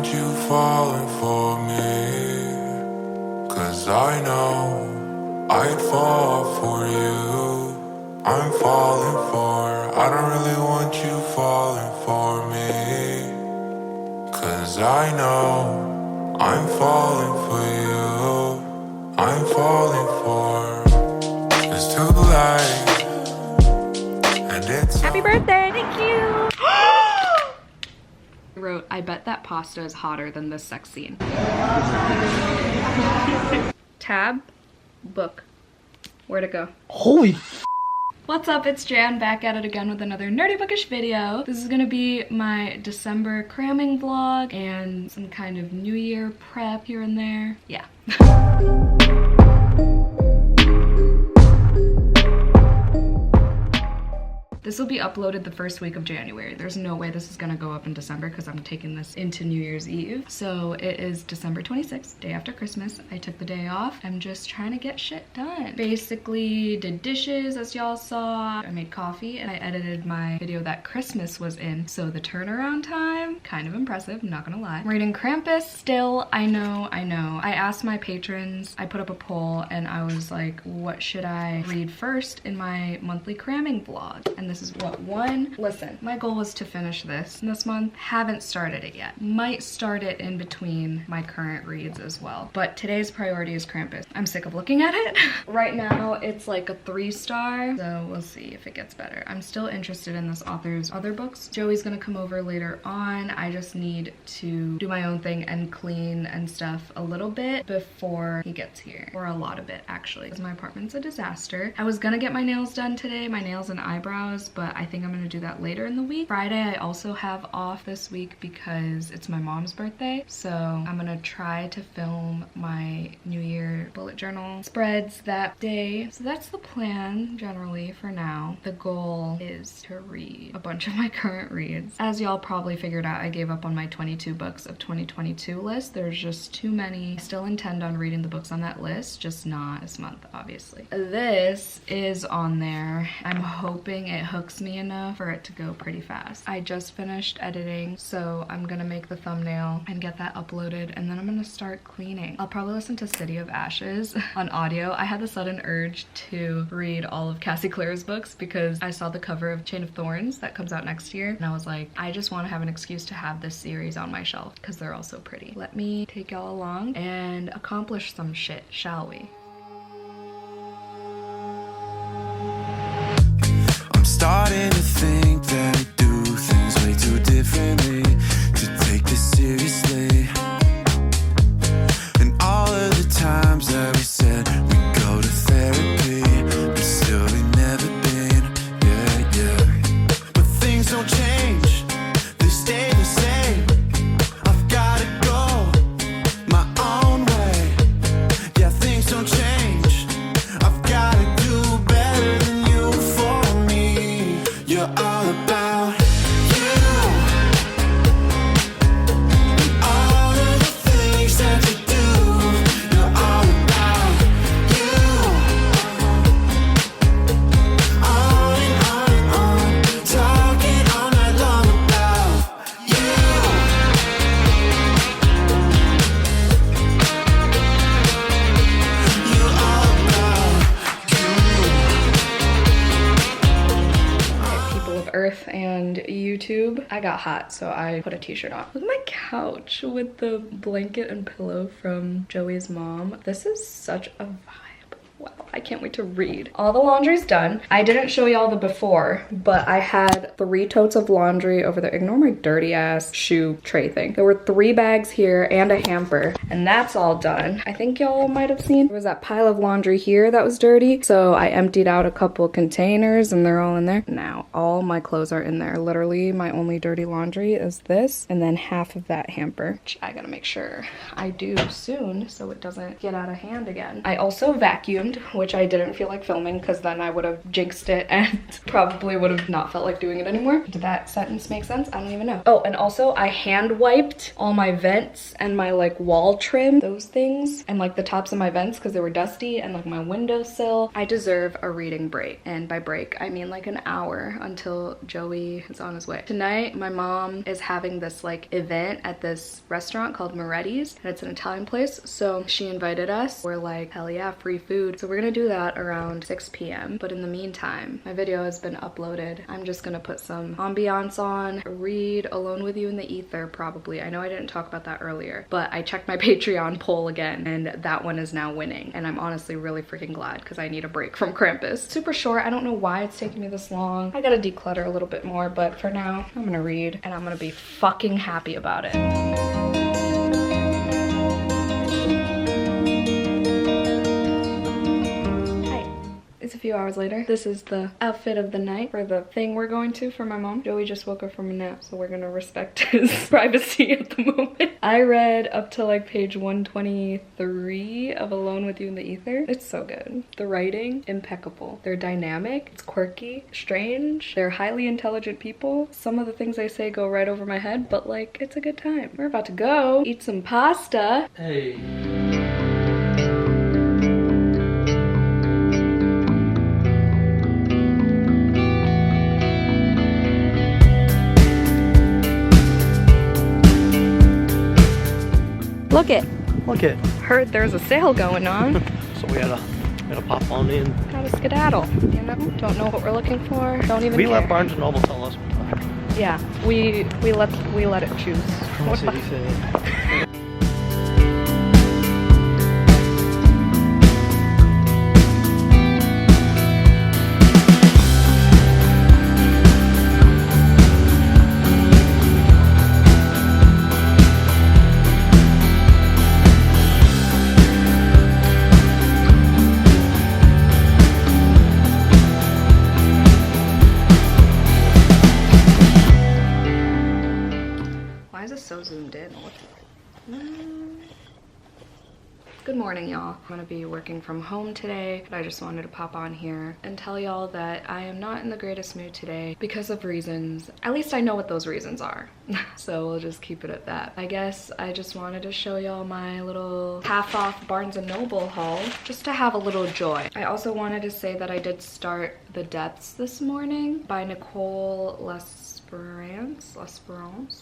want you falling for me. Cause I know I'd fall for you. I'm falling for, I don't really want you falling for me. Cause I know I'm falling for you. I'm falling for, it's too late. And it's happy birthday! Thank you! I wrote, I bet that pasta is hotter than this sex scene. Tab, book. Where'd it go? Holy f. What's up, it's Jan back at it again with another nerdy bookish video. This is gonna be my December cramming vlog and some kind of New Year prep here and there. Yeah. This will be uploaded the first week of January. There's no way this is gonna go up in December because I'm taking this into New Year's Eve. So it is December 26th, day after Christmas. I took the day off. I'm just trying to get shit done. Basically did dishes, as y'all saw. I made coffee and I edited my video that Christmas was in. So the turnaround time, kind of impressive, I'm not gonna lie. I'm reading Krampus still, I know. I asked my patrons, I put up a poll and I was like, what should I read first in my monthly cramming vlog? And this is what one. Listen, my goal was to finish this month. Haven't started it yet. Might start it in between my current reads as well. But today's priority is Krampus. I'm sick of looking at it. Right now it's like a 3-star, so we'll see if it gets better. I'm still interested in this author's other books. Joey's gonna come over later on. I just need to do my own thing and clean and stuff a little bit before he gets here. Or a lot of it, actually, because my apartment's a disaster. I was gonna get my nails done today, my nails and eyebrows, but I think I'm gonna do that later in the week. Friday I also have off this week because it's my mom's birthday, so I'm gonna try to film my New Year bullet journal spreads that day. So that's the plan generally for now. The goal is to read a bunch of my current reads. As y'all probably figured out, I gave up on my 22 books of 2022 list. There's just too many. I still intend on reading the books on that list, just not this month, obviously. This is on there. I'm hoping it hooks me enough for it to go pretty fast. I just finished editing, so I'm gonna make the thumbnail and get that uploaded, and then I'm gonna start cleaning. I'll probably listen to City of Ashes on audio. I had the sudden urge to read all of Cassie Clare's books because I saw the cover of Chain of Thorns that comes out next year, and I was like, I just want to have an excuse to have this series on my shelf because they're all so pretty. Let me take y'all along and accomplish some shit, shall we? Starting to think that we do things way too differently, to take this seriously. And all of the times that we said we'd go to therapy, but still we never been, yeah. But things don't change, they stay the same. I've gotta go my own way. Yeah, things don't change, I've gotta do better than you for me. You're all about you, and all of the things that you do. You're all about you, on, talking all night long about you. You're all about you. People of Earth and YouTube. I got hot, so I put a t-shirt on. Look at my couch with the blanket and pillow from Joey's mom. This is such a vibe. Wow, I can't wait to read. All the laundry's done. I didn't show y'all the before, but I had 3 totes of laundry over there. Ignore my dirty ass shoe tray thing. There were 3 bags here and a hamper, and that's all done. I think y'all might have seen there was that pile of laundry here that was dirty, so I emptied out a couple containers and they're all in there. Now, all my clothes are in there. Literally, my only dirty laundry is this, and then half of that hamper, which I gotta make sure I do soon so it doesn't get out of hand again. I also vacuumed. weekend, which I didn't feel like filming because then I would have jinxed it and probably would have not felt like doing it anymore. Did that sentence make sense? I don't even know. Oh, and also I hand wiped all my vents and my like wall trim, those things, and like the tops of my vents because they were dusty, and like my windowsill. I deserve a reading break, and by break I mean like an hour until Joey is on his way. Tonight my mom is having this like event at this restaurant called Moretti's, and it's an Italian place, so she invited us. We're like, hell yeah, free food. So we're gonna do that around 6 p.m. But in the meantime, my video has been uploaded. I'm just gonna put some ambiance on, read Alone with You in the Ether probably. I know I didn't talk about that earlier, but I checked my Patreon poll again and that one is now winning, and I'm honestly really freaking glad because I need a break from Krampus. Super short. I don't know why it's taking me this long. I gotta declutter a little bit more, but for now I'm gonna read and I'm gonna be fucking happy about it. It's a few hours later. This is the outfit of the night for the thing we're going to for my mom. Joey just woke up from a nap, so we're gonna respect his privacy at the moment. I read up to like page 123 of Alone with You in the Ether. It's so good. The writing, impeccable. They're dynamic, it's quirky, strange. They're highly intelligent people. Some of the things they say go right over my head, but like, it's a good time. We're about to go eat some pasta. Hey. Look it. Look it. Heard there's a sale going on. So we had to pop on in. Gotta skedaddle, you know? Don't know what we're looking for. Don't even We care. let Barnes & Noble tell us. Yeah, we let it choose. What did he say? So zoomed in. Good morning, y'all. I'm gonna be working from home today, but I just wanted to pop on here and tell y'all that I am not in the greatest mood today because of reasons. At least I know what those reasons are. So we'll just keep it at that. I guess I just wanted to show y'all my little half-off Barnes & Noble haul just to have a little joy. I also wanted to say that I did start The Depths this morning by Nicole L'Esperance.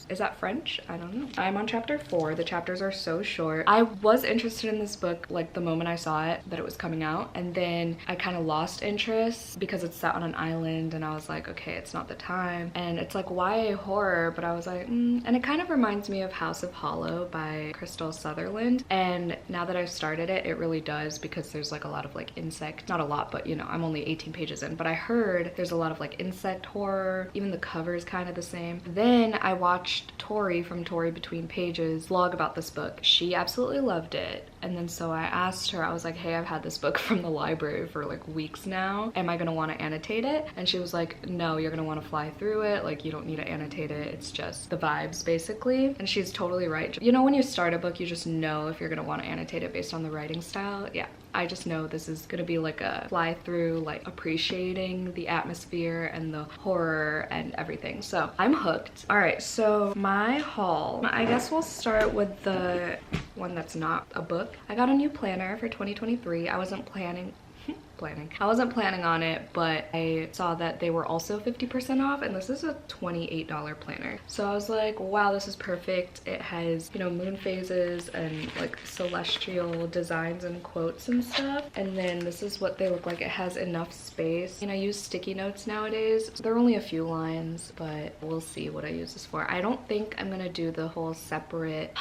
Is that French? I don't know. I'm on chapter 4. The chapters are so short. I was interested in this book like the moment I saw it, that it was coming out, and then I kind of lost interest because it's set on an island, and I was like, okay, it's not the time. And it's like YA horror, but I was like, and it kind of reminds me of House of Hollow by Crystal Sutherland, and now that I've started it, it really does, because there's like a lot of like insect, not a lot, but you know, I'm only 18 pages in, but I heard there's a lot of like insect horror. Even the cover is kind of the same. Then I watched Tori from Tori Between Pages vlog about this book. She absolutely loved it. And then so I asked her, I was like, hey, I've had this book from the library for like weeks now. Am I gonna want to annotate it? And she was like, no, you're gonna want to fly through it. Like, you don't need to annotate it. It's just the vibes, basically. And she's totally right. You know, when you start a book, you just know if you're gonna want to annotate it based on the writing style. Yeah, I just know this is gonna be like a fly through, like appreciating the atmosphere and the horror and everything. So I'm hooked. All right, so my haul, I guess we'll start with the one that's not a book. I got a new planner for 2023. I wasn't planning on it, but I saw that they were also 50% off, and this is a $28 planner. So I was like, wow, this is perfect. It has, you know, moon phases and like celestial designs and quotes and stuff. And then this is what they look like. It has enough space. And I use sticky notes nowadays. They're only a few lines, but we'll see what I use this for. I don't think I'm gonna do the whole separate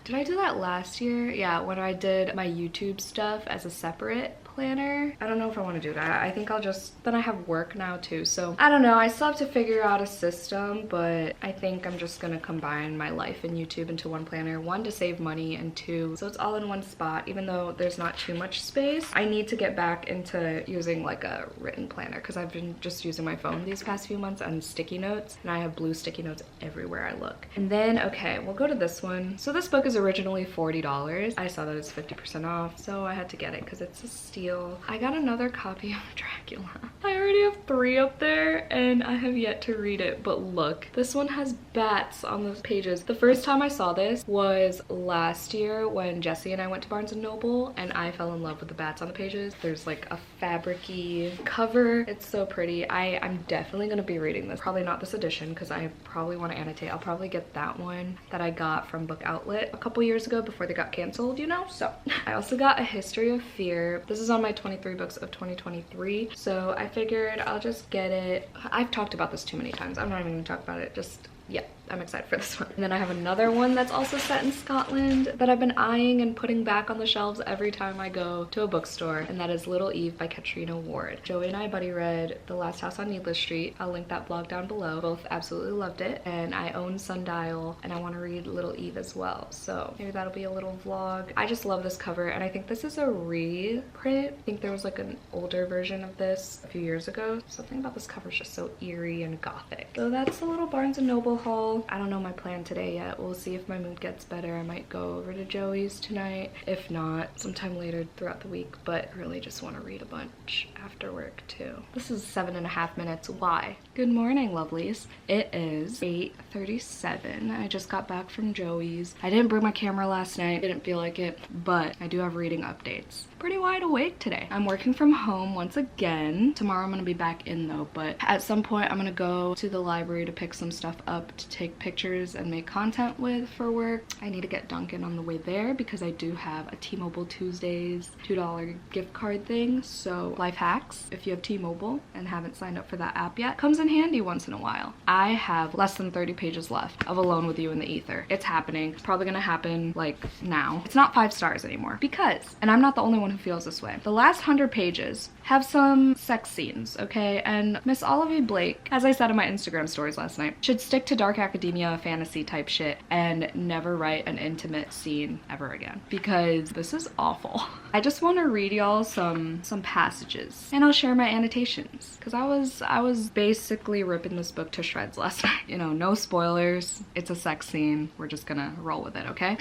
did I do that last year? Yeah, when I did my YouTube stuff as a separate planner. I don't know if I want to do that. I think I'll just, then I have work now too, so I don't know. I still have to figure out a system, but I think I'm just gonna combine my life and YouTube into one planner. One, to save money, and two, so it's all in one spot. Even though there's not too much space, I need to get back into using like a written planner because I've been just using my phone these past few months and sticky notes, and I have blue sticky notes everywhere I look. And then, okay, we'll go to this one. So this book is originally $40. I saw that it's 50% off, so I had to get it because it's a steal. steal. I got another copy of Dracula. I already have 3 up there and I have yet to read it, but look, this one has bats on the pages. The first time I saw this was last year when Jessie and I went to Barnes & Noble and I fell in love with the bats on the pages. There's like a fabric-y cover. It's so pretty. I'm definitely gonna be reading this. Probably not this edition because I probably want to annotate. I'll probably get that one that I got from Book Outlet a couple years ago before they got canceled, you know? So I also got A History of Fear. This is on my 23 books of 2023. So I figured I'll just get it. I've talked about this too many times. I'm not even gonna talk about it. Just, yeah, I'm excited for this one. And then I have another one that's also set in Scotland that I've been eyeing and putting back on the shelves every time I go to a bookstore, and that is Little Eve by Katrina Ward. Joey and I buddy read The Last House on Needless Street. I'll link that blog down below. Both absolutely loved it, and I own Sundial and I want to read Little Eve as well, so maybe that'll be a little vlog. I just love this cover, and I think this is a reprint. I think there was like an older version of this a few years ago. Something about this cover is just so eerie and gothic. So that's a little Barnes & Noble haul. I don't know my plan today yet. We'll see if my mood gets better. I might go over to Joey's tonight. If not, sometime later throughout the week, but I really just want to read a bunch after work too. This is 7.5 minutes. Why? Good morning, lovelies. It is 8:37. I just got back from Joey's. I didn't bring my camera last night. Didn't feel like it, but I do have reading updates. Pretty wide awake today. I'm working from home once again. Tomorrow I'm gonna be back in though, but at some point I'm gonna go to the library to pick some stuff up to take pictures and make content with for work. I need to get Dunkin' on the way there because I do have a T-Mobile Tuesdays $2 gift card thing. So life hacks, if you have T-Mobile and haven't signed up for that app yet, comes in handy once in a while. I have less than 30 pages left of Alone with You in the Ether. It's happening. It's probably gonna happen like now. It's not 5 stars anymore because, and I'm not the only one who feels this way, the last 100 pages have some sex scenes, okay? And Miss Olivia Blake, as I said in my Instagram stories last night, should stick to dark academia fantasy type shit and never write an intimate scene ever again, because this is awful. I just want to read y'all some passages and I'll share my annotations because I was basically ripping this book to shreds last night. You know, no spoilers. It's a sex scene. We're just gonna roll with it, okay?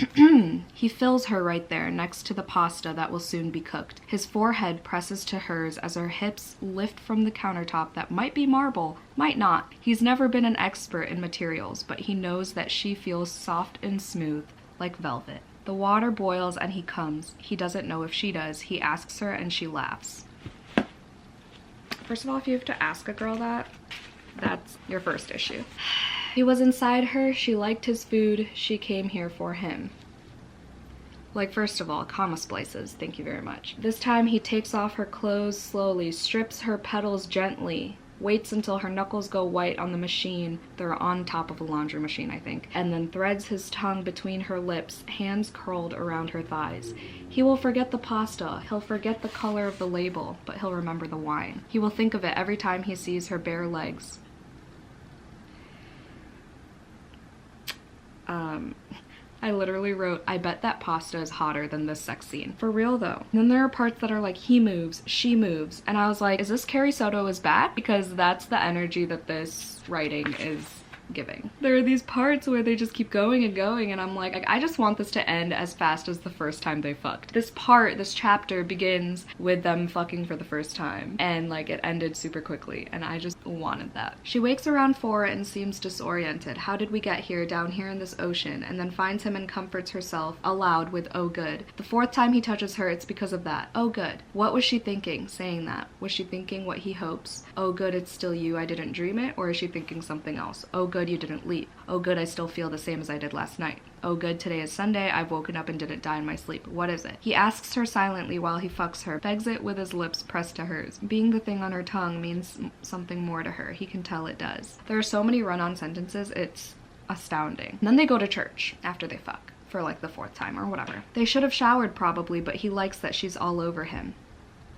He fills her right there next to the pasta that will soon be cooked. His forehead presses to hers as her hips lift from the countertop that might be marble, might not. He's never been an expert in materials, but he knows that she feels soft and smooth, like velvet. The water boils and he comes. He doesn't know if she does. He asks her and she laughs. First of all, if you have to ask a girl that, that's your first issue. He was inside her. She liked his food. She came here for him. Like, first of all, comma splices, thank you very much. This time he takes off her clothes slowly, strips her petals gently, waits until her knuckles go white on the machine. They're on top of a laundry machine, I think. And then threads his tongue between her lips, hands curled around her thighs. He will forget the pasta, he'll forget the color of the label, but he'll remember the wine. He will think of it every time he sees her bare legs. I literally wrote, I bet that pasta is hotter than this sex scene. For real though. And then there are parts that are like, he moves, she moves. And I was like, is this Carrie Soto is bad? Because that's the energy that this writing is giving. There are these parts where they just keep going and going and I'm like, I just want this to end as fast as the first time they fucked. This chapter begins with them fucking for the first time and like it ended super quickly and I just wanted that. She wakes around 4 and seems disoriented. How did we get here, down here in this ocean? And then finds him and comforts herself aloud with, oh good. The 4th time he touches her, it's because of that. Oh good. What was she thinking saying that? Was she thinking what he hopes? Oh good, it's still you, I didn't dream it? Or is she thinking something else? Oh good, you didn't leave. Oh good, I still feel the same as I did last night. Oh good, today is Sunday, I've woken up and didn't die in my sleep. What is it? He asks her silently while he fucks her, begs it with his lips pressed to hers. Being the thing on her tongue means something more to her. He can tell it does. There are so many run-on sentences, it's astounding. And then they go to church after they fuck, for like the 4th time or whatever. They should have showered probably, but he likes that she's all over him.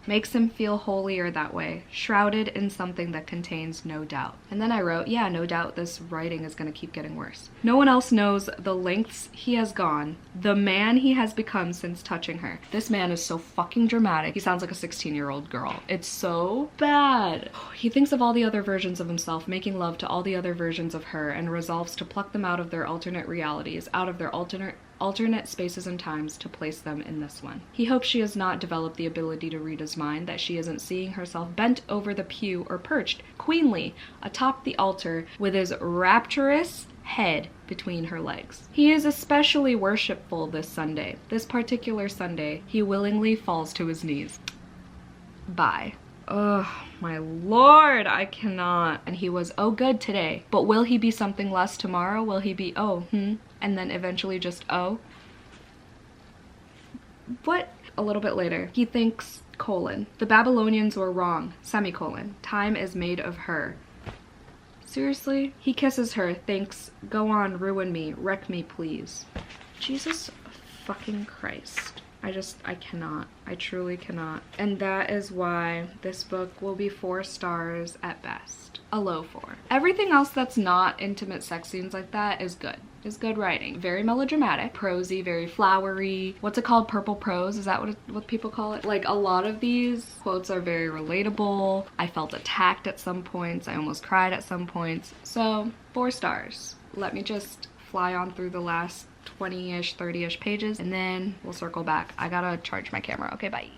Makes him feel holier that way, shrouded in something that contains no doubt. And then I wrote, yeah, no doubt this writing is gonna keep getting worse. No one else knows the lengths he has gone, the man he has become since touching her. This man is so fucking dramatic. He sounds like a 16-year-old girl. It's so bad. He thinks of all the other versions of himself, making love to all the other versions of her, and resolves to pluck them out of their alternate realities, out of their alternate alternate spaces and times to place them in this one. He hopes she has not developed the ability to read his mind, that she isn't seeing herself bent over the pew or perched, queenly, atop the altar with his rapturous head between her legs. He is especially worshipful this Sunday. This particular Sunday, he willingly falls to his knees. Bye. Oh my lord, I cannot. And he was oh good today, but will he be something less tomorrow? Will he be oh and then eventually just oh? What? A little bit later, he thinks the Babylonians were wrong, semicolon, time is made of her. Seriously? He kisses her, thinks, go on, ruin me, wreck me please. Jesus fucking Christ. I cannot. I truly cannot. And that is why this book will be 4 stars at best. A low 4. Everything else that's not intimate sex scenes like that is good. Is good writing. Very melodramatic, prosy, very flowery. What's it called? Purple prose? Is that what people call it? Like, a lot of these quotes are very relatable. I felt attacked at some points. I almost cried at some points. So, 4 stars. Let me just fly on through the last 20-ish, 30-ish pages, and then we'll circle back. I gotta charge my camera. Okay, bye.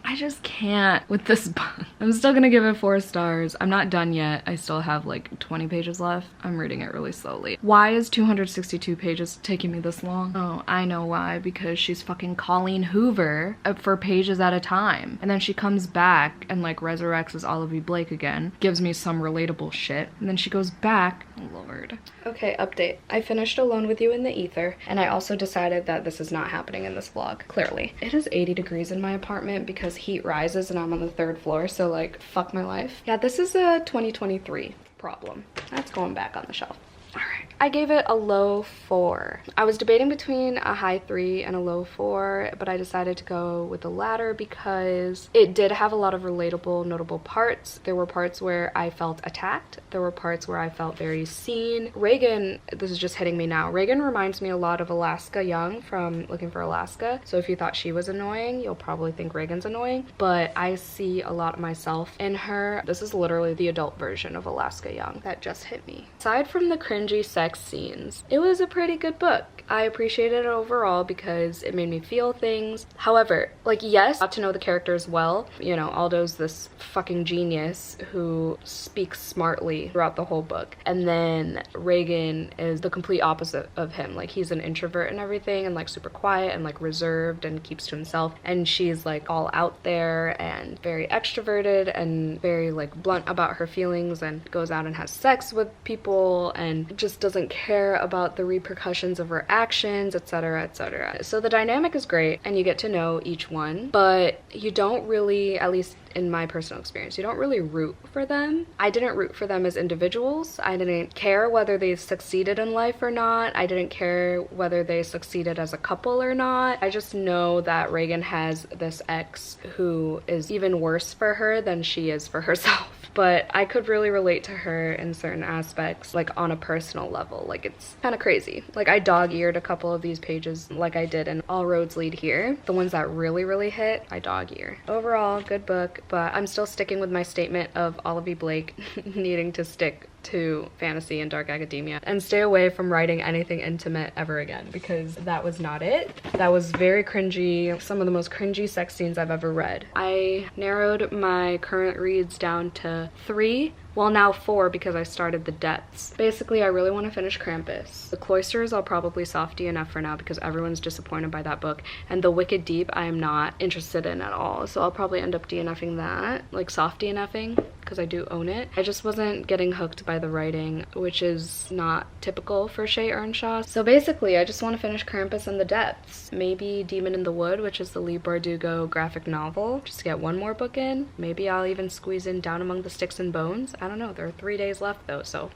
I just can't with this book. I'm still gonna give it 4 stars. I'm not done yet. I still have like 20 pages left. I'm reading it really slowly. Why is 262 pages taking me this long? Oh, I know why. Because she's fucking Colleen Hoover for pages at a time. And then she comes back and like resurrects as Olivia Blake again. Gives me some relatable shit. And then she goes back. Oh, Lord. Okay, update. I finished Alone with You in the Ether. And I also decided that this is not happening in this vlog, clearly. It is 80 degrees in my apartment because heat rises and I'm on the 3rd floor, so like fuck my life. Yeah, this is a 2023 problem. That's going back on the shelf. All right. I gave it a low 4. I was debating between a high 3 and a low 4, but I decided to go with the latter because it did have a lot of relatable, notable parts. There were parts where I felt attacked. There were parts where I felt very seen. Reagan, this is just hitting me now. Reagan reminds me a lot of Alaska Young from Looking for Alaska. So if you thought she was annoying, you'll probably think Reagan's annoying, but I see a lot of myself in her. This is literally the adult version of Alaska Young. That just hit me. Aside from the cringy sex scenes, it was a pretty good book. I appreciated it overall because it made me feel things. However, like, yes, I got to know the characters well. You know, Aldo's this fucking genius who speaks smartly throughout the whole book. And then Reagan is the complete opposite of him. Like, he's an introvert and everything and like super quiet and like reserved and keeps to himself. And she's like all out there and very extroverted and very like blunt about her feelings and goes out and has sex with people and just doesn't care about the repercussions of her actions, etc., etc. So the dynamic is great and you get to know each one, but you don't really, at least in my personal experience, you don't really root for them. I didn't root for them as individuals. I didn't care whether they succeeded in life or not. I didn't care whether they succeeded as a couple or not. I just know that Reagan has this ex who is even worse for her than she is for herself. But I could really relate to her in certain aspects, like on a personal level. Like, it's kind of crazy. Like, I dog-eared a couple of these pages like I did in All Roads Lead Here. The ones that really hit, I dog-ear. Overall, good book, but I'm still sticking with my statement of Olivia Blake needing to stick to fantasy and dark academia and stay away from writing anything intimate ever again, because that was not it. That was very cringy, some of the most cringy sex scenes I've ever read. I narrowed my current reads down to 3. Well, now 4 because I started The Depths. Basically, I really want to finish Krampus. The Cloisters I'll probably soft DNF for now because everyone's disappointed by that book. And The Wicked Deep I am not interested in at all. So I'll probably end up DNFing that, like soft DNFing, because I do own it. I just wasn't getting hooked by the writing, which is not typical for Shea Earnshaw. So basically, I just want to finish Krampus and The Depths. Maybe Demon in the Wood, which is the Leigh Bardugo graphic novel, just to get one more book in. Maybe I'll even squeeze in Down Among the Sticks and Bones. I don't know. There are 3 days left though, so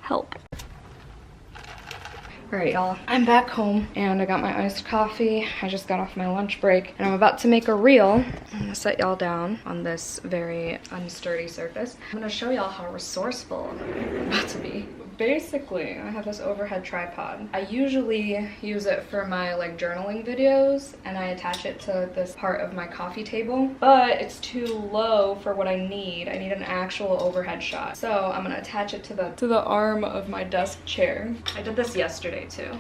help. Alright, y'all. I'm back home and I got my iced coffee. I just got off my lunch break and I'm about to make a reel. I'm gonna set y'all down on this very unsturdy surface. I'm gonna show y'all how resourceful I'm about to be. Basically, I have this overhead tripod. I usually use it for my like journaling videos and I attach it to this part of my coffee table, but it's too low for what I need. I need an actual overhead shot. So I'm gonna attach it to the arm of my desk chair. I did this yesterday too.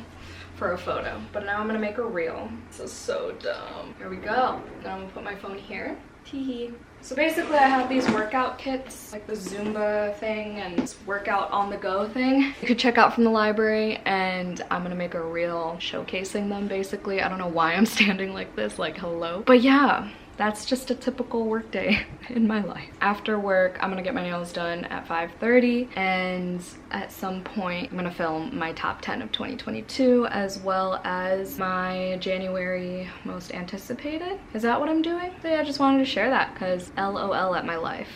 for a photo, but now I'm gonna make a reel. This is so dumb. Here we go. Now I'm gonna put my phone here. Teehee. So basically I have these workout kits, like the Zumba thing and this workout on the go thing. You could check out from the library, and I'm gonna make a reel showcasing them basically. I don't know why I'm standing like this, like hello. But yeah, that's just a typical work day in my life. After work, I'm gonna get my nails done at 5:30, and at some point I'm gonna film my top 10 of 2022 as well as my January most anticipated. Is that what I'm doing? So yeah, I just wanted to share that because LOL at my life.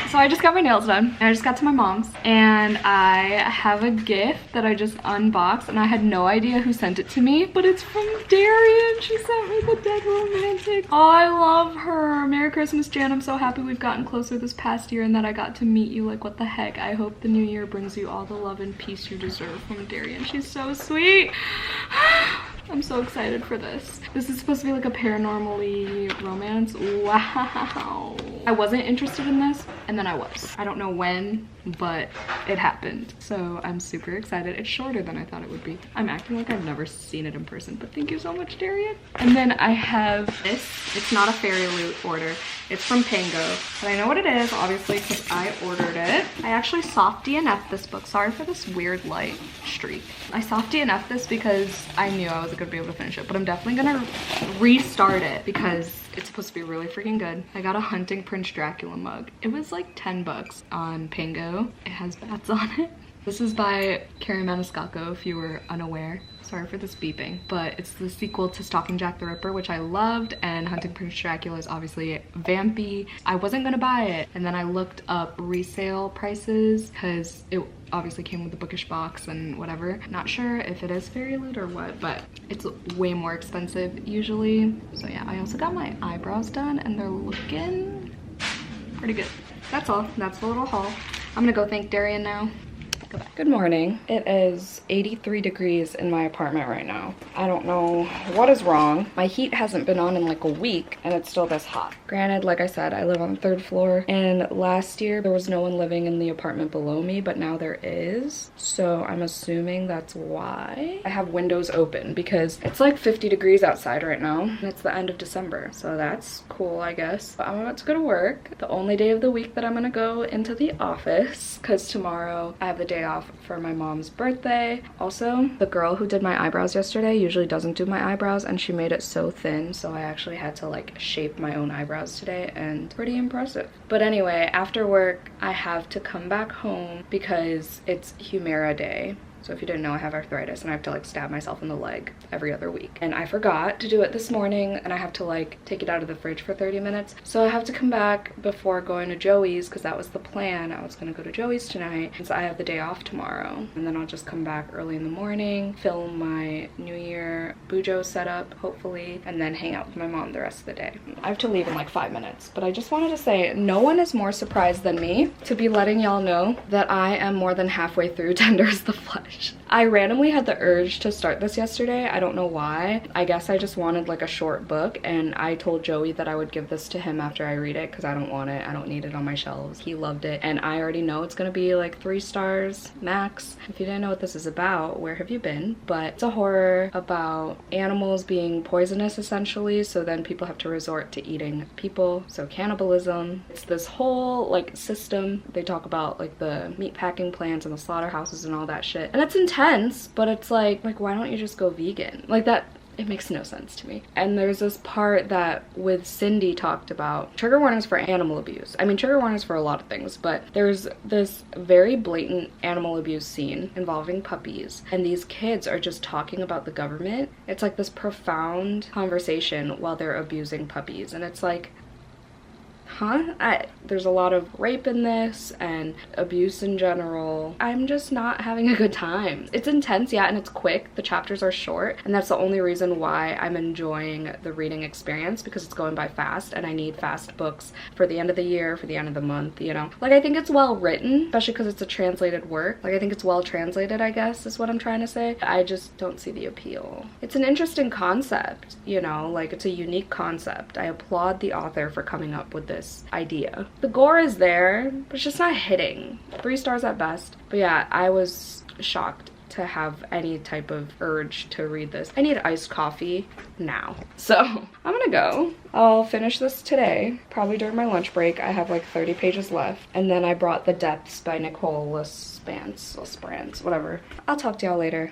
So I just got my nails done. I just got to my mom's, and I have a gift that I just unboxed, and I had no idea who sent it to me, but it's from Daryan. She sent me the Dead Romantic. Oh, I love her. Merry Christmas, Jan. I'm so happy we've gotten closer this past year and that I got to meet you. Like, what the heck? I hope the new year brings you all the love and peace you deserve from Daryan. She's so sweet. I'm so excited for this. This is supposed to be like a paranormal-y romance. Wow. I wasn't interested in this, and then I was. I don't know when, but it happened. So I'm super excited. It's shorter than I thought it would be. I'm acting like I've never seen it in person, but thank you so much, Daryan. And then I have this. It's not a Fairy Loot order. It's from Pango, but I know what it is, obviously, because I ordered it. I actually soft DNF'd this book. Sorry for this weird light streak. I soft DNF'd this because I knew I wasn't gonna be able to finish it, but I'm definitely gonna restart it because it's supposed to be really freaking good. I got a Hunting Prince Dracula mug. It was like 10 bucks on Pango. It has bats on it. This is by Carrie Maniscalco, if you were unaware. Sorry for this beeping, but it's the sequel to Stalking Jack the Ripper, which I loved, and Hunting Prince Dracula is obviously vampy. I wasn't gonna buy it, and then I looked up resale prices because it obviously came with the bookish box and whatever. Not sure if it is Fairy Loot or what, but it's way more expensive usually. So yeah, I also got my eyebrows done, and they're looking pretty good. That's all. That's the little haul. I'm gonna go thank Daryan now. Good morning. It is 83 degrees in my apartment right now. I don't know what is wrong. My heat hasn't been on in like a week and it's still this hot. Granted, like I said, I live on the 3rd floor, and last year there was no one living in the apartment below me, but now there is. So I'm assuming that's why. I have windows open because it's like 50 degrees outside right now, and it's the end of December. So that's cool, I guess. But I'm about to go to work. The only day of the week that I'm gonna go into the office, because tomorrow I have the day off for my mom's birthday. Also, the girl who did my eyebrows yesterday usually doesn't do my eyebrows, and she made it so thin, so I actually had to like shape my own eyebrows today, and pretty impressive. But anyway, after work I have to come back home because it's Humira Day. So if you didn't know, I have arthritis and I have to like stab myself in the leg every other week. And I forgot to do it this morning, and I have to like take it out of the fridge for 30 minutes. So I have to come back before going to Joey's because that was the plan. I was gonna go to Joey's tonight since I have the day off tomorrow. And then I'll just come back early in the morning, film my New Year Bujo setup, hopefully, and then hang out with my mom the rest of the day. I have to leave in like 5 minutes, but I just wanted to say no one is more surprised than me to be letting y'all know that I am more than halfway through Tender is the Flesh. I randomly had the urge to start this yesterday. I don't know why. I guess I just wanted like a short book, and I told Joey that I would give this to him after I read it because I don't want it. I don't need it on my shelves. He loved it, and I already know it's gonna be like 3 stars max. If you didn't know what this is about, where have you been? But it's a horror about animals being poisonous essentially, so then people have to resort to eating people, so cannibalism. It's this whole like system. They talk about like the meat packing plants and the slaughterhouses and all that shit, and it's intense, but it's like why don't you just go vegan? Like that, it makes no sense to me. And there's this part that with Cindy talked about trigger warnings for animal abuse. I mean, trigger warnings for a lot of things, but there's this very blatant animal abuse scene involving puppies, and these kids are just talking about the government. It's like this profound conversation while they're abusing puppies, and it's like, huh? There's a lot of rape in this and abuse in general. I'm just not having a good time. It's intense, yeah, and it's quick. The chapters are short, and that's the only reason why I'm enjoying the reading experience, because it's going by fast, and I need fast books for the end of the year, for the end of the month, you know? Like, I think it's well written, especially because it's a translated work. Like, I think it's well translated, I guess, is what I'm trying to say. I just don't see the appeal. It's an interesting concept, you know? Like, it's a unique concept. I applaud the author for coming up with this idea. The gore is there, but it's just not hitting. 3 stars at best. But yeah, I was shocked to have any type of urge to read this. I need iced coffee now. So I'm gonna go. I'll finish this today, probably during my lunch break. I have like 30 pages left. And then I brought The Depths by Nicole Lespranz, whatever. I'll talk to y'all later.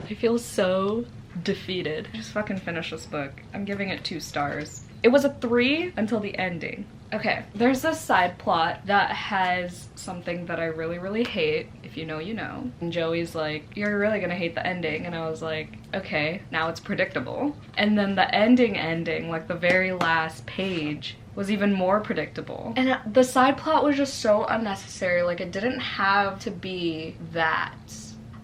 I feel so defeated. I just fucking finished this book. I'm giving it 2 stars. It was a 3 until the ending. Okay, there's this side plot that has something that I really, really hate. If you know, you know. And Joey's like, you're really gonna hate the ending. And I was like, okay, now it's predictable. And then the ending, like the very last page, was even more predictable. And the side plot was just so unnecessary. Like, it didn't have to be that.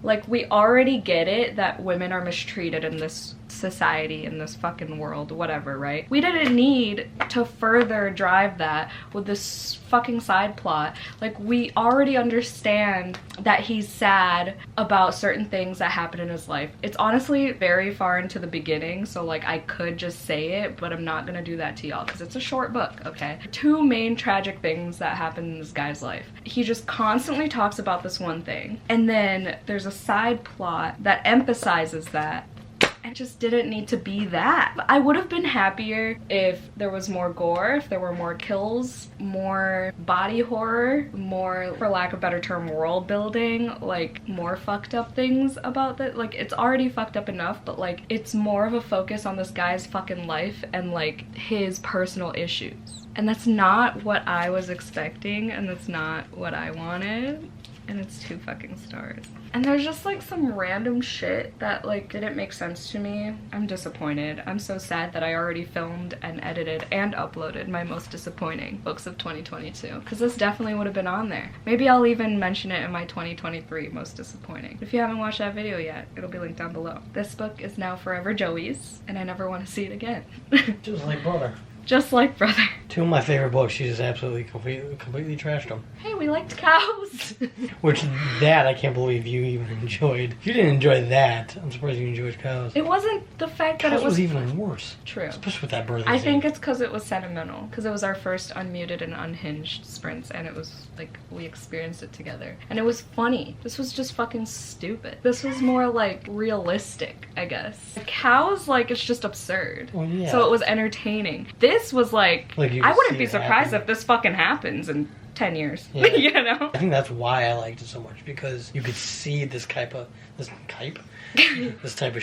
Like, we already get it that women are mistreated in this society, in this fucking world, whatever, right? We didn't need to further drive that with this fucking side plot. Like, we already understand that he's sad about certain things that happen in his life. It's honestly very far into the beginning, so like I could just say it, but I'm not gonna do that to y'all because it's a short book, okay? 2 main tragic things that happen in this guy's life. He just constantly talks about this one thing, and then there's a side plot that emphasizes that. It just didn't need to be that. I would have been happier if there was more gore, if there were more kills, more body horror, more, for lack of a better term, world building, like more fucked up things about that. Like, it's already fucked up enough, but like it's more of a focus on this guy's fucking life and like his personal issues. And that's not what I was expecting, and that's not what I wanted. And it's 2 fucking stars. And there's just like some random shit that like didn't make sense to me. I'm disappointed. I'm so sad that I already filmed and edited and uploaded my most disappointing books of 2022, because this definitely would have been on there. Maybe I'll even mention it in my 2023 most disappointing. If you haven't watched that video yet, it'll be linked down below. This book is now forever Joey's, and I never want to see it again. Just like brother. Just like brother. 2 of my favorite books, she just absolutely completely trashed them. Hey, we liked cows. Which, that I can't believe you even enjoyed. If you didn't enjoy that, I'm surprised you enjoyed Cows. It wasn't the fact that Cows it was even worse. True. Especially with that birthday I scene. think it's because it was sentimental. Because it was our first unmuted and unhinged sprints, and it was like we experienced it together. And it was funny. This was just fucking stupid. This was more like realistic, I guess. Cows, like, it's just absurd. Well, yeah. So it was entertaining. This was like I wouldn't be surprised if this fucking happens in 10 years. Yeah. You know? I think that's why I liked it so much, because you could see this type of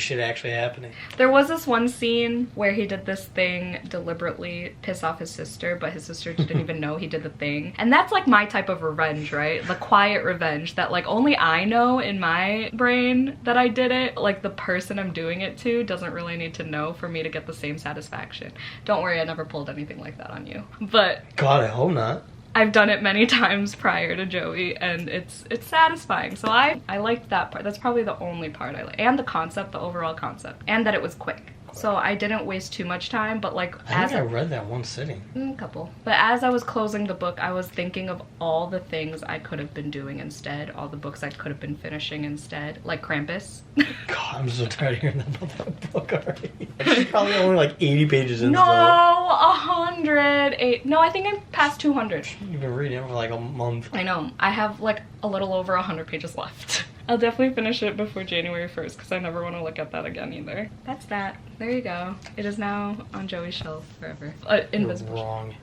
shit actually happening. There was this one scene where he did this thing deliberately piss off his sister, but his sister didn't even know he did the thing. And that's like my type of revenge, right? The quiet revenge that like only I know in my brain that I did it. Like the person I'm doing it to doesn't really need to know for me to get the same satisfaction. Don't worry, I never pulled anything like that on you. But God, I hope not. I've done it many times prior to Joey, and it's satisfying. So I liked that part. That's probably the only part I like. And the concept, the overall concept. And that it was quick. So I didn't waste too much time, but like I think I read that one sitting. A couple. But as I was closing the book, I was thinking of all the things I could have been doing instead, all the books I could have been finishing instead, like Krampus. God, I'm so tired of hearing about that book already. It's probably only like 80 pages in. No, 100. No, I think I'm past 200. You've been reading it for like a month. I know. I have like a little over 100 pages left. I'll definitely finish it before January 1st because I never want to look at that again either. That's that. There you go. It is now on Joey's shelf forever. Invisible. You're wrong.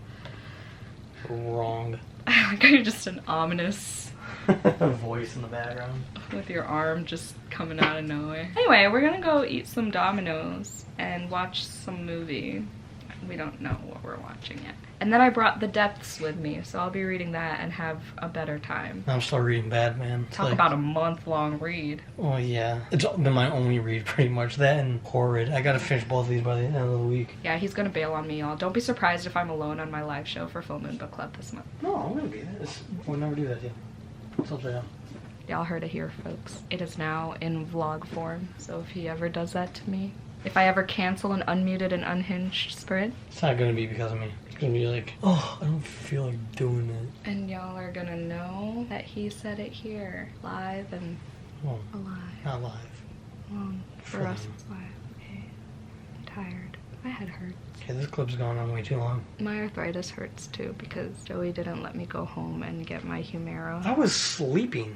Wrong. I like how you're just an ominous voice in the background. With your arm just coming out of nowhere. Anyway, we're gonna go eat some Domino's and watch some movie. We don't know what we're watching yet. And then I brought The Depths with me, so I'll be reading that and have a better time. I'm still reading Batman. Talk about a month-long read. Oh yeah. It's been my only read pretty much. That and Horrid. I gotta finish both of these by the end of the week. Yeah, he's gonna bail on me, y'all. Don't be surprised if I'm alone on my live show for Full Moon Book Club this month. No, I'm gonna be there. We'll never do that yet. It's upside down. Y'all heard it here, folks. It is now in vlog form, so if he ever does that to me, if I ever cancel an unmuted and unhinged sprint, it's not gonna be because of me. It's gonna be like, oh, I don't feel like doing it. And y'all are gonna know that he said it here, live and alive. Not live. Well, for us it's live. Okay. I'm tired. My head hurts. Okay, this clip's gone on way too long. My arthritis hurts too because Joey didn't let me go home and get my Humira. I was sleeping.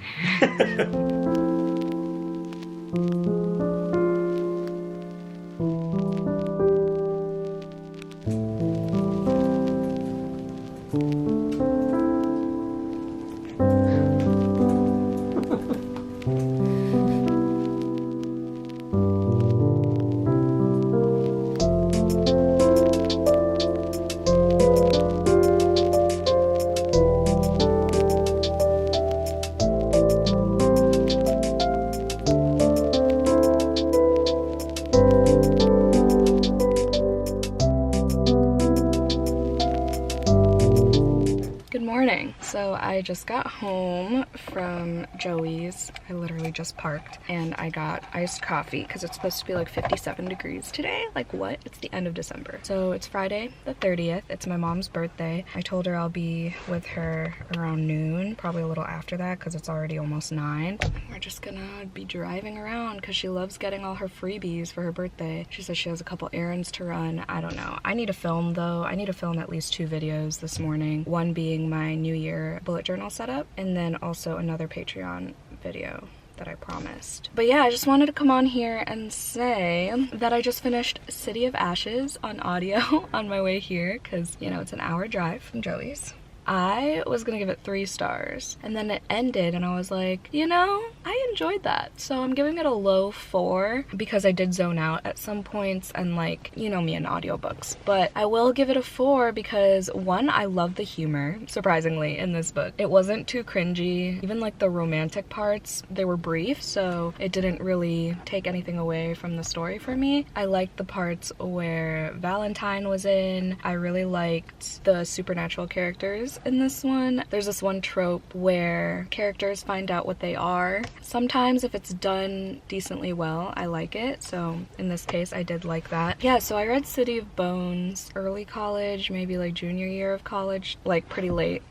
So I just got home from Joey's. I literally just parked and I got iced coffee because it's supposed to be like 57 degrees today. Like what? It's the end of December. So it's Friday the 30th. It's my mom's birthday. I told her I'll be with her around noon, probably a little after that because it's already almost 9. We're just gonna be driving around because she loves getting all her freebies for her birthday. She says she has a couple errands to run. I don't know. I need to film though. I need to film at least 2 videos this morning. One being my New Year bullet journal setup and then also another Patreon video that I promised. But yeah, I just wanted to come on here and say that I just finished City of Ashes on audio on my way here because, you know, it's an hour drive from Joey's. I was gonna give it 3 stars and then it ended and I was like, you know, I enjoyed that, so I'm giving it a low 4 because I did zone out at some points and, like, you know me in audiobooks, but I will give it a 4 because 1, I love the humor, surprisingly, in this book. It wasn't too cringy. Even like the romantic parts, they were brief, so it didn't really take anything away from the story for me. I liked the parts where Valentine was in. I really liked the supernatural characters in this one. There's this one trope where characters find out what they are. Sometimes if it's done decently well, I like it. So in this case, I did like that. Yeah, so I read City of Bones early college, maybe like junior year of college, like pretty late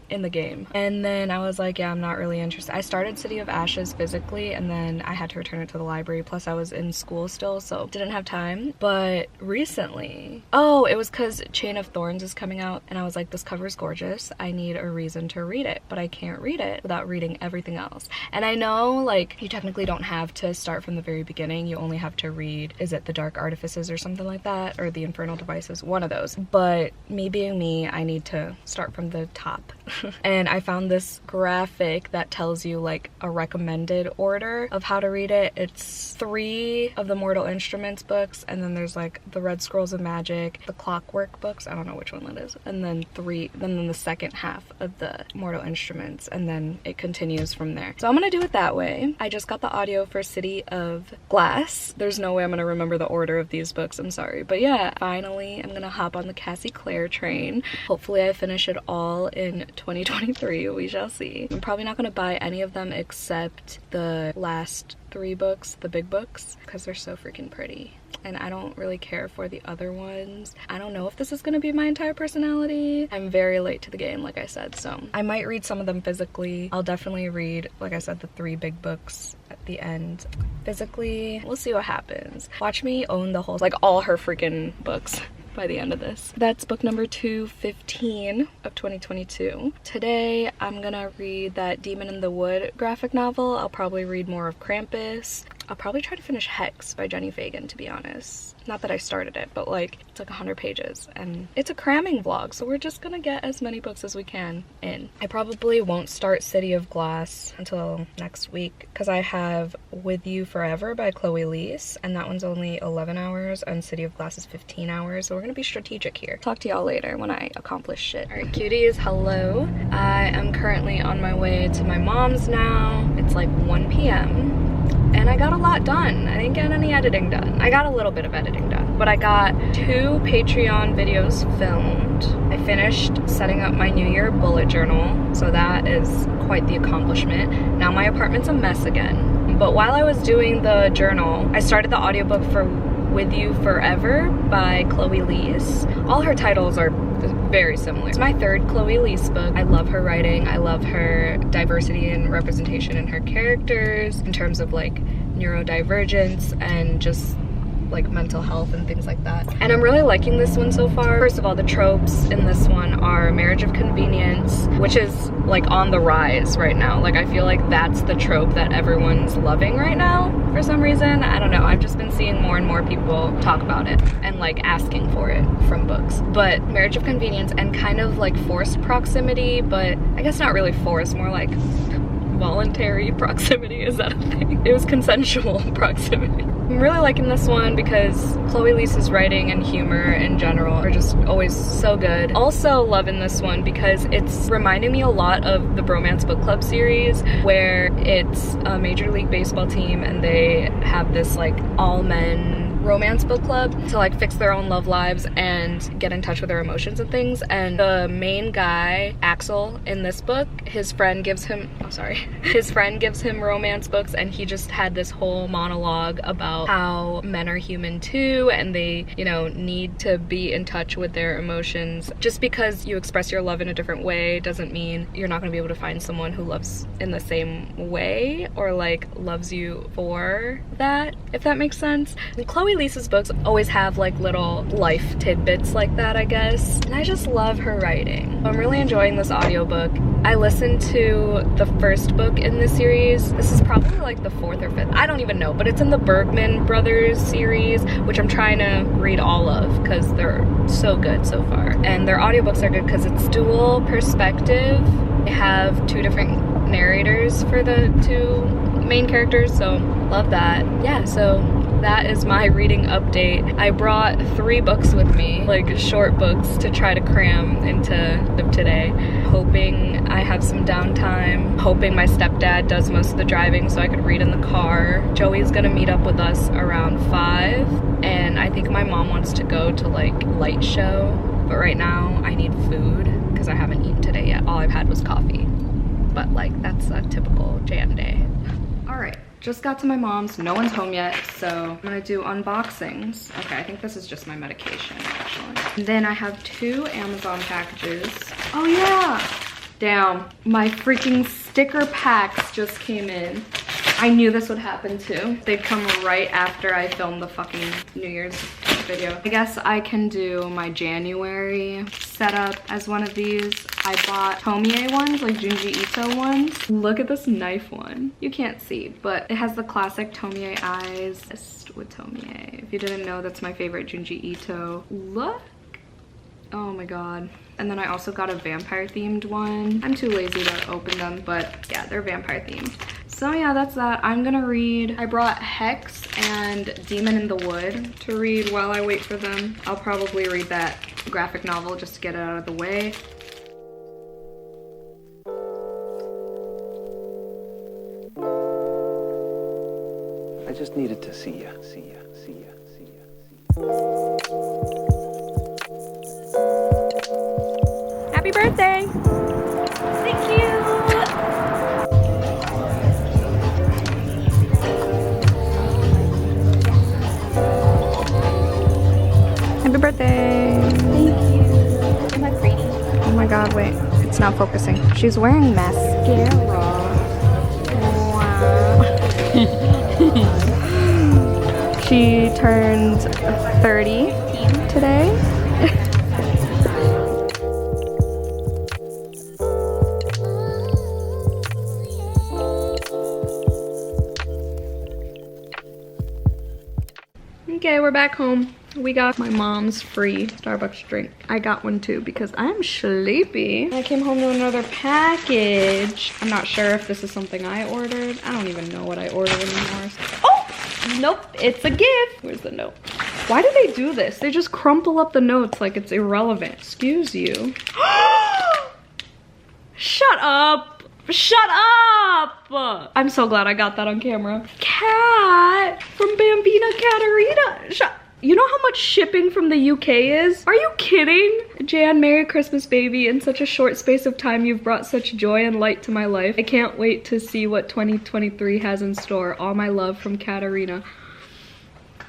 in the game. And then I was like, yeah, I'm not really interested. I started City of Ashes physically and then I had to return it to the library. Plus I was in school still, so didn't have time. But recently, oh, it was because Chain of Thorns is coming out and I was like, this cover is gorgeous. I need a reason to read it, but I can't read it without reading everything else. And I know, like, you technically don't have to start from the very beginning. You only have to read, is it The Dark Artifices or something like that? Or The Infernal Devices, one of those. But me being me, I need to start from the top. And I found this graphic that tells you like a recommended order of how to read it. It's 3 of the Mortal Instruments books, and then there's like the Red Scrolls of Magic, the Clockwork books, I don't know which one that is, and then the second half of the Mortal Instruments, and then it continues from there. So I'm gonna do it that way. I just got the audio for City of Glass. There's no way I'm gonna remember the order of these books, I'm sorry. But yeah, finally I'm gonna hop on the Clare train. Hopefully I finish it all in 2023, we shall see. I'm probably not gonna buy any of them except the last 3 books, the big books, because they're so freaking pretty. And I don't really care for the other ones. I don't know if this is gonna be my entire personality. I'm very late to the game, like I said, so I might read some of them physically. I'll definitely read, like I said, the 3 big books at the end physically. We'll see what happens. Watch me own the whole, like, all her freaking books by the end of this. That's book number 215 of 2022. Today I'm gonna read that Demon in the Wood graphic novel. I'll probably read more of Krampus. I'll probably try to finish Hex by Jenny Fagan, to be honest. Not that I started it, but like, it's like 100 pages and it's a cramming vlog, so we're just gonna get as many books as we can in. I probably won't start City of Glass until next week because I have With You Forever by Chloe Leese, and that one's only 11 hours and City of Glass is 15 hours, so we're gonna be strategic here. Talk to y'all later when I accomplish shit. All right, cuties, hello. I am currently on my way to my mom's now. It's like 1 p.m. and I got a lot done. I didn't get any editing done. I got a little bit of editing done, but I got 2 Patreon videos filmed. I finished setting up my New Year bullet journal, so that is quite the accomplishment. Now my apartment's a mess again. But while I was doing the journal, I started the audiobook for With You Forever by Chloe Leese. All her titles are very similar. It's my 3rd Chloe Leese book. I love her writing. I love her diversity and representation in her characters in terms of like neurodivergence and just like mental health and things like that. And I'm really liking this one so far. First of all, the tropes in this one are marriage of convenience, which is like on the rise right now. Like I feel like that's the trope that everyone's loving right now for some reason. I don't know, I've just been seeing more and more people talk about it and like asking for it from books. But marriage of convenience and kind of like forced proximity, but I guess not really forced, more like voluntary proximity. Is that a thing? It was consensual proximity. I'm really liking this one because Chloe Lisa's writing and humor in general are just always so good. Also loving this one because it's reminding me a lot of the Bromance Book Club series, where it's a Major League Baseball team and they have this like all men romance book club to like fix their own love lives and get in touch with their emotions and things. And the main guy, Axel, in this book, his friend gives him romance books, and he just had this whole monologue about how men are human too, and they, you know, need to be in touch with their emotions. Just because you express your love in a different way doesn't mean you're not going to be able to find someone who loves in the same way or like loves you for that, if that makes sense. And Chloe Lisa's books always have like little life tidbits like that, I guess, and I just love her writing. I'm really enjoying this audiobook. I listened to the first book in this series. This is probably like the 4th or 5th, I don't even know, but it's in the Bergman Brothers series, which I'm trying to read all of because they're so good so far. And their audiobooks are good because it's dual perspective. They have 2 different narrators for the 2 main characters, so love that. Yeah, so that is my reading update. I brought 3 books with me, like short books to try to cram into today, hoping I have some downtime, hoping my stepdad does most of the driving so I could read in the car. Joey's gonna meet up with us around 5, and I think my mom wants to go to like light show, but right now I need food because I haven't eaten today yet. All I've had was coffee, but like that's a typical Jan day. All right. Just got to my mom's, no one's home yet, so I'm gonna do unboxings. Okay, I think this is just my medication, actually. And then I have 2 Amazon packages. Oh yeah! Damn, my freaking sticker packs just came in. I knew this would happen too. They'd come right after I filmed the fucking New Year's video. I guess I can do my January setup as one of these. I bought Tomie ones, like Junji Ito ones. Look at this knife one. You can't see, but it has the classic Tomie eyes with Tomie. If you didn't know, that's my favorite Junji Ito. Look. Oh my god. And then I also got a vampire themed one. I'm too lazy to open them, but yeah, they're vampire themed. So yeah, that's that. I'm gonna read. I brought Hex and Demon in the Wood to read while I wait for them. I'll probably read that graphic novel just to get it out of the way. I just needed to see ya, see ya, see ya, see ya, see ya. Happy birthday! Thank you! Happy birthday! Thank you. Am I pretty? Oh my god, wait. It's not focusing. She's wearing mascara. Wow. She turned 30 today. Okay, we're back home. We got my mom's free Starbucks drink. I got one too because I'm sleepy. I came home to another package. I'm not sure if this is something I ordered. I don't even know what I ordered anymore. Oh, nope, it's a gift. Where's the note? Why do they do this? They just crumple up the notes like it's irrelevant. Excuse you. Shut up. Shut up! I'm so glad I got that on camera. Cat from Bambina Catarina. You know how much shipping from the UK is? Are you kidding? Jan, Merry Christmas, baby. In such a short space of time, you've brought such joy and light to my life. I can't wait to see what 2023 has in store. All my love from Catarina.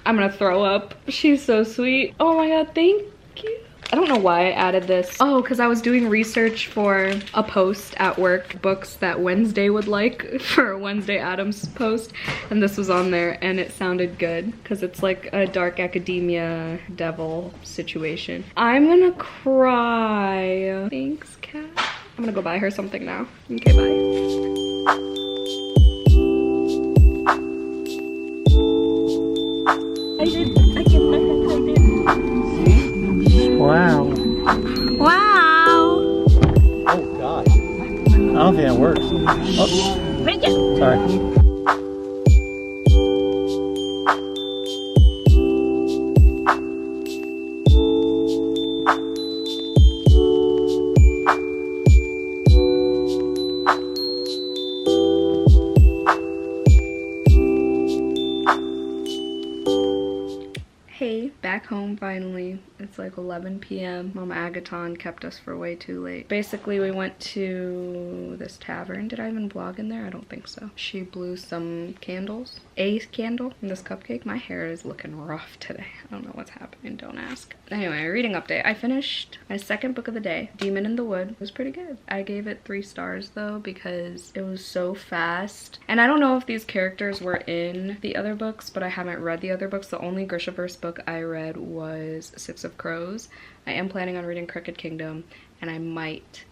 I'm gonna throw up. She's so sweet. Oh my god, thank you. I don't know why I added this. Oh, because I was doing research for a post at work, books that Wednesday would like for a Wednesday Addams post. And this was on there and it sounded good because it's like a dark academia devil situation. I'm gonna cry. Thanks, Kat. I'm gonna go buy her something now. Okay, bye. Wow. Wow. Oh God. I don't think that works. Oh. Sorry. Hey, back home finally. It's like 11 p.m. Mama Agaton kept us for way too late. Basically, we went to this tavern. Did I even vlog in there? I don't think so. She blew some candles. A candle in this cupcake. My hair is looking rough today. I don't know what's happening. Don't ask. Anyway, reading update. I finished my second book of the day, Demon in the Wood. It was pretty good. I gave it 3 stars though because it was so fast. And I don't know if these characters were in the other books, but I haven't read the other books. The only Grishaverse book I read was Six of Crows. I am planning on reading Crooked Kingdom, and I might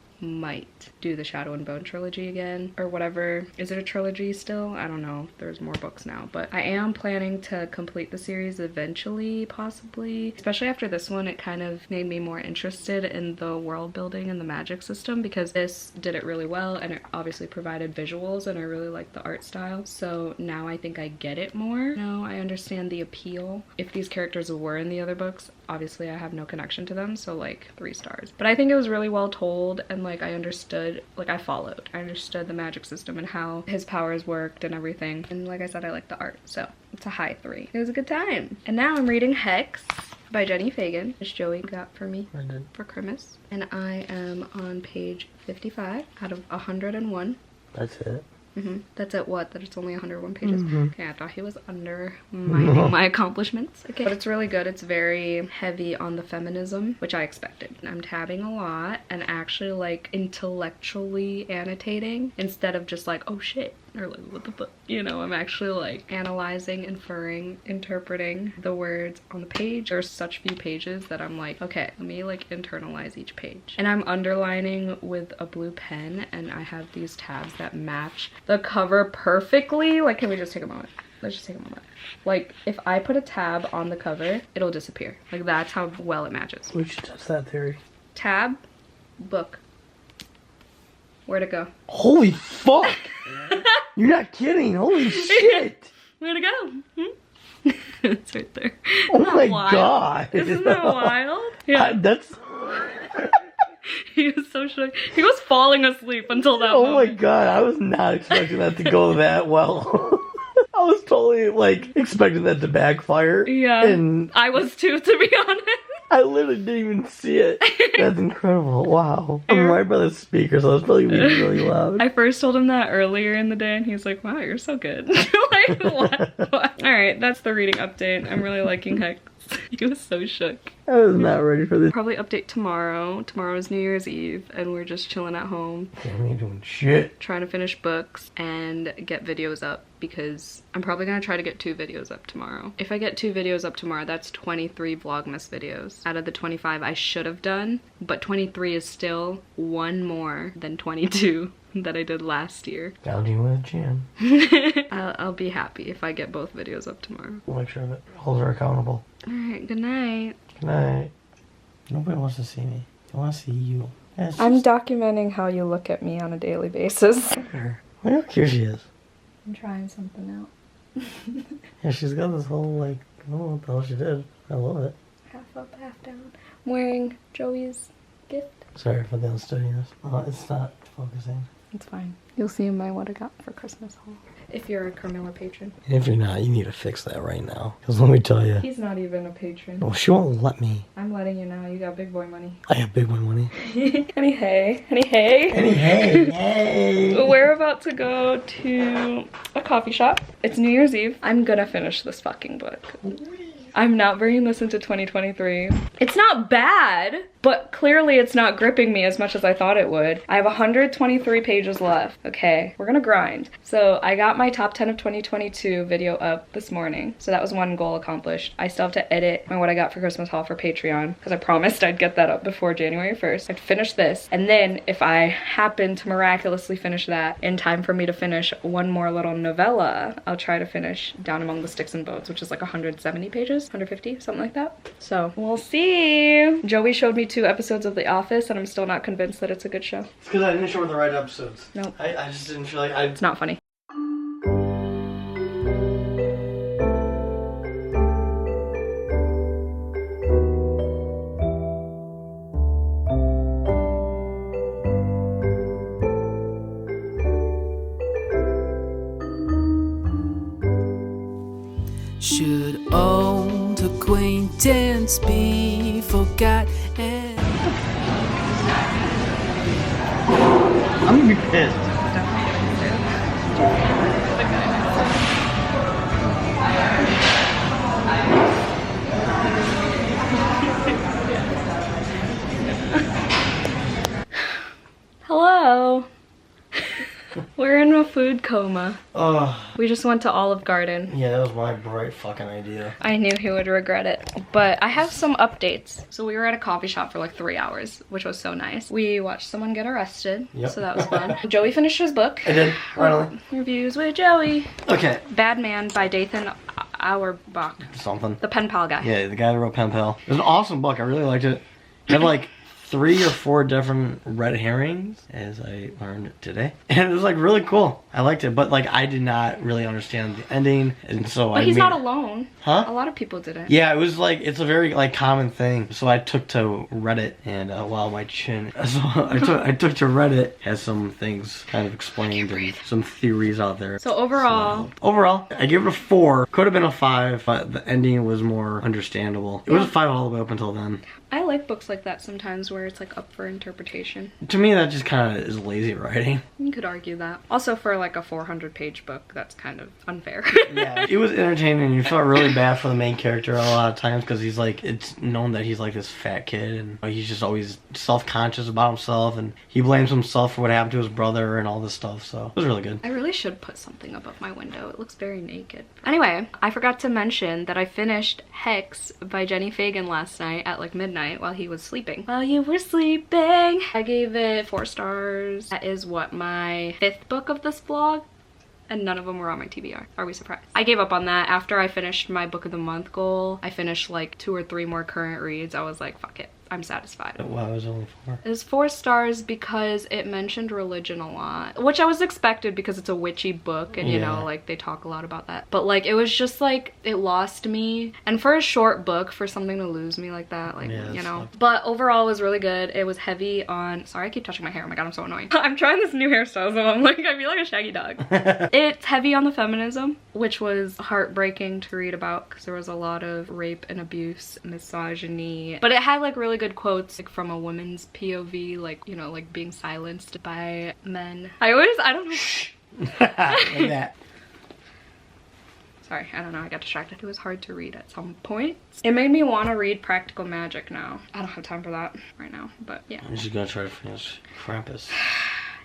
do the Shadow and Bone trilogy again, or whatever. Is it a trilogy still? I don't know. There's more books now, but I am planning to complete the series eventually, possibly. Especially after this one, it kind of made me more interested in the world building and the magic system, because this did it really well, and it obviously provided visuals, and I really like the art style. So now I think I get it more. Now I understand the appeal. If these characters were in the other books, obviously I have no connection to them, so like 3 stars. But I think it was really well told, and like I understood, like I understood the magic system and how his powers worked and everything. And like I said, I like the art, so it's a high 3. It was a good time. And now I'm reading Hex by Jenny Fagan, which Joey got for me for Christmas. And I am on page 55 out of 101. That's it. That's at what? That it's only 101 pages? Okay, I thought he was undermining my accomplishments. Okay. But it's really good. It's very heavy on the feminism, which I expected. I'm tabbing a lot and actually like intellectually annotating instead of just like, oh shit, or like what the fuck, you know. I'm actually like analyzing, inferring, interpreting the words on the page. There's such few pages that I'm like, okay, let me like internalize each page. And I'm underlining with a blue pen, and I have these tabs that match the cover perfectly. Like, can we just take a moment? Let's just take a moment. Like, if I put a tab on the cover, it'll disappear. Like, that's how well it matches. We should test that theory. Tab, book. Where'd it go? Holy fuck! You're not kidding! Holy shit! Where'd it go? It's right there. Oh my god! Isn't that wild? Yeah. That's... He was so shook. He was falling asleep until that Oh moment. my god, I was not expecting that to go that well. I was totally, like, expecting that to backfire. Yeah. And I was too, to be honest. I literally didn't even see it. That's incredible. Wow. I'm right by the speaker, so it's probably really loud. I first told him that earlier in the day, and he's like, wow, you're so good. Like, what? Alright, that's the reading update. I'm really liking Hex. He was so shook. I was not ready for this. Probably update tomorrow. Tomorrow is New Year's Eve, and we're just chilling at home. We ain't doing shit. Trying to finish books and get videos up, because I'm probably gonna try to get 2 videos up tomorrow. If I get 2 videos up tomorrow, that's 23 Vlogmas videos out of the 25 I should have done, but 23 is still 1 more than 22 that I did last year. Gouging with a chin. I'll be happy if I get both videos up tomorrow. We'll make sure that holds her accountable. Alright, good night. Good night. Nobody wants to see me. They want to see you. Yeah, I'm documenting how you look at me on a daily basis. her. Look how cute she is. I'm trying something out. Yeah, she's got this whole, like, I don't know what the hell she did. I love it. Half up, half down. I'm wearing Joey's gift. Sorry for the unsteadiness. It's not focusing. It's fine. You'll see my what I got for Christmas haul. If you're a Carmilla patron. And if you're not, you need to fix that right now. Because let me tell you. He's not even a patron. Well, she won't let me. I'm letting you know. You got big boy money. I have big boy money. Any hay? Any hay? Any hey, hey. We're about to go to a coffee shop. It's New Year's Eve. I'm gonna finish this fucking book. I'm not bringing this into 2023. It's not bad, but clearly it's not gripping me as much as I thought it would. I have 123 pages left. Okay, we're gonna grind. So I got my top 10 of 2022 video up this morning. So that was one goal accomplished. I still have to edit my what I got for Christmas haul for Patreon because I promised I'd get that up before January 1st. I'd finish this, and then if I happen to miraculously finish that in time for me to finish one more little novella, I'll try to finish Down Among the Sticks and Bones, which is like 170 pages, 150, something like that. So we'll see. Joey showed me 2 episodes of The Office and I'm still not convinced that it's a good show. It's because I didn't show her the right episodes. Nope. I just didn't feel like It's not funny. Should old acquaintance be forgot? I'm gonna be pissed. Hello. We're in a food coma. Oh. We just went to Olive Garden. Yeah, that was my bright fucking idea. I knew he would regret it. But I have some updates. So we were at a coffee shop for like 3 hours, which was so nice. We watched someone get arrested. Yep. So that was fun. Joey finished his book. I did, finally. Reviews with Joey. Okay. Bad Man by Dathan Auerbach. Something. The pen pal guy. Yeah, the guy that wrote Pen Pal. It was an awesome book. I really liked it. It had like 3 or 4 different red herrings, as I learned today. And it was like really cool. I liked it, but like I did not really understand the ending, and so But he's not alone. Huh? A lot of people didn't. Yeah, it was like, it's a very like common thing. So I took to Reddit, and wow, my chin. So I took to Reddit, has some things kind of explained and some theories out there. So overall, I gave it a 4. Could have been a 5, but the ending was more understandable. It was a 5 all the way up until then. I like books like that sometimes where it's like up for interpretation. To me, that just kind of is lazy writing. You could argue that. Also for like a 400-page book, that's kind of unfair. Yeah, it was entertaining, and you felt really bad for the main character a lot of times because he's like, it's known that he's like this fat kid, and he's just always self-conscious about himself, and he blames himself for what happened to his brother and all this stuff, so it was really good. I really should put something above my window. It looks very naked. Anyway, I forgot to mention that I finished Hex by Jenny Fagan last night at like midnight while he was sleeping. While you were sleeping. I gave it 4 stars. That is what, my 5th book of this vlog? And none of them were on my TBR. Are we surprised? I gave up on that after I finished my book of the month goal. I finished like 2 or 3 more current reads. I was like, fuck it. I'm satisfied. Wow, it was only 4. It was 4 stars because it mentioned religion a lot, which I was expected because it's a witchy book and you know, like they talk a lot about that. But like it was just like it lost me, and for a short book, for something to lose me like that, like you know. But overall it was really good. It was heavy on, sorry I keep touching my hair, oh my god I'm so annoying. I'm trying this new hairstyle so I'm like, I feel like a shaggy dog. It's heavy on the feminism, which was heartbreaking to read about because there was a lot of rape and abuse, misogyny, but it had like really good quotes like from a woman's POV, like, you know, like being silenced by men. I don't know. Like that. Sorry, I don't know, I got distracted. It was hard to read at some points. It made me want to read Practical Magic now. I don't have time for that right now, but yeah. I'm just gonna try to finish Krampus.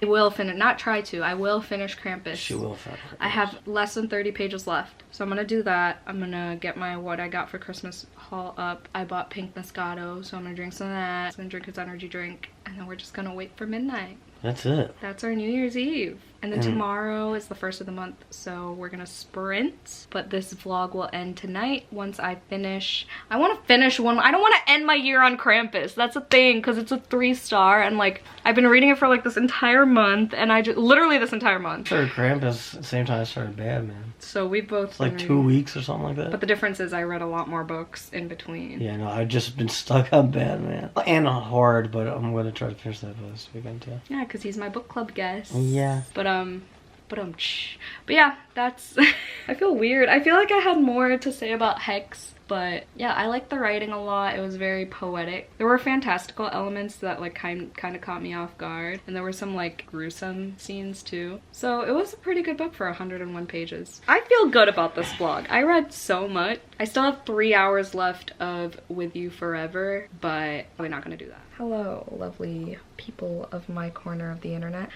I will finish, not try to, I will finish Krampus. She will finish Krampus. I have less than 30 pages left, so I'm gonna do that. I'm gonna get my what I got for Christmas haul up. I bought pink Moscato, so I'm gonna drink some of that. I'm gonna drink his energy drink, and then we're just gonna wait for midnight. That's it. That's our New Year's Eve. And then tomorrow is the 1st of the month, so we're gonna sprint. But this vlog will end tonight once I finish. I want to finish one. I don't want to end my year on Krampus. That's a thing, because it's a 3-star, and like I've been reading it for like this entire month, and I just literally this entire month. I started Krampus at the same time I started Batman. So we both It's like 2 weeks or something like that. But the difference is I read a lot more books in between. Yeah, no, I've just been stuck on Batman and Horde, but I'm gonna try to finish that this weekend too. Yeah, because he's my book club guest. Yeah. But yeah, that's I feel weird. I feel like I had more to say about Hex, but yeah, I like the writing a lot. It was very poetic. There were fantastical elements that like kind of caught me off guard, and there were some like gruesome scenes too. So it was a pretty good book for 101 pages. I feel good about this vlog. I read so much. I still have 3 hours left of With You Forever, but probably not gonna do that. Hello, lovely people of my corner of the internet.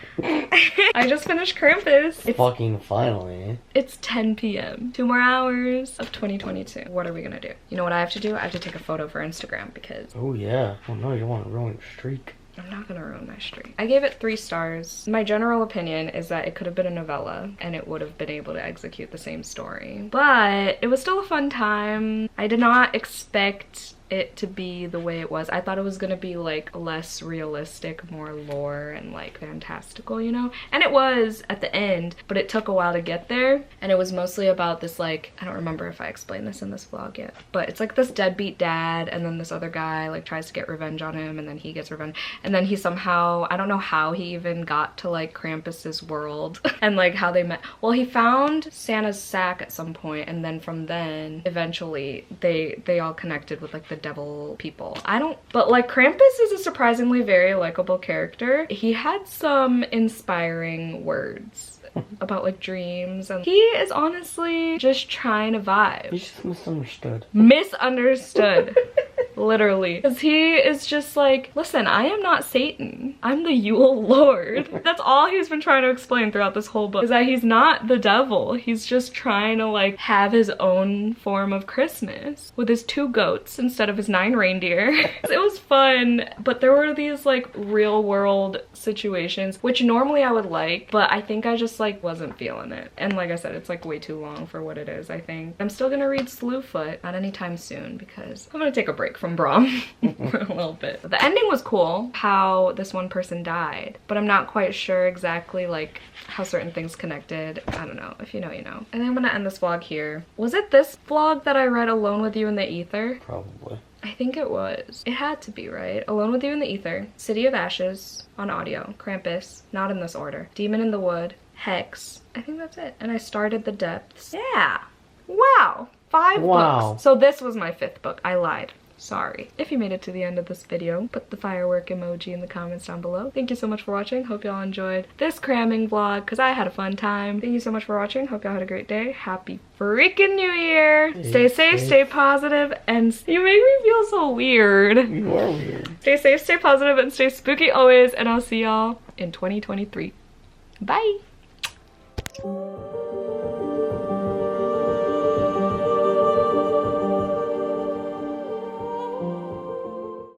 I just finished Krampus. It's Fucking finally. It's 10 p.m. 2 more hours of 2022. What are we gonna do? You know what I have to do? I have to take a photo for Instagram because Oh yeah. Oh no, you don't want to ruin your streak. I'm not gonna ruin my streak. I gave it 3 stars. My general opinion is that it could have been a novella and it would have been able to execute the same story. But it was still a fun time. I did not expect it to be the way it was. I thought it was gonna be like less realistic, more lore and like fantastical, you know? And it was at the end, but it took a while to get there. And it was mostly about this like, I don't remember if I explained this in this vlog yet, but it's like this deadbeat dad and then this other guy like tries to get revenge on him and then he gets revenge. And then he somehow, I don't know how he even got to like Krampus's world and like how they met. Well, he found Santa's sack at some point and then from then eventually they all connected with like the devil people. But like Krampus is a surprisingly very likable character. He had some inspiring words about like dreams and he is honestly just trying to vibe. He's just misunderstood. Misunderstood. Literally. Because he is just like, listen, I am not Satan. I'm the Yule Lord. That's all he's been trying to explain throughout this whole book, is that he's not the devil. He's just trying to like have his own form of Christmas with his 2 goats instead of his 9 reindeer. It was fun, but there were these like real world situations, which normally I would like, but I think I just like wasn't feeling it. And like I said, it's like way too long for what it is, I think. I'm still gonna read Slewfoot, not anytime soon, because I'm gonna take a break from Brom for a little bit. But the ending was cool, how this one person died, but I'm not quite sure exactly like how certain things connected. I don't know. If you know, you know. And I'm gonna end this vlog here. Was it this vlog that I read Alone with You in the Ether? Probably. I think it was. It had to be, right? Alone with You in the Ether, City of Ashes on audio, Krampus, not in this order, Demon in the Wood, Hex. I think that's it. And I started The Depths. Yeah. Wow. 5 books. So this was my 5th book. I lied. Sorry. If you made it to the end of this video, put the firework emoji in the comments down below. Thank you so much for watching. Hope y'all enjoyed this cramming vlog because I had a fun time. Thank you so much for watching. Hope y'all had a great day. Happy freaking New Year. Stay safe, stay positive, and you make me feel so weird. You are weird. Stay safe, stay positive, and stay spooky always, and I'll see y'all in 2023. Bye.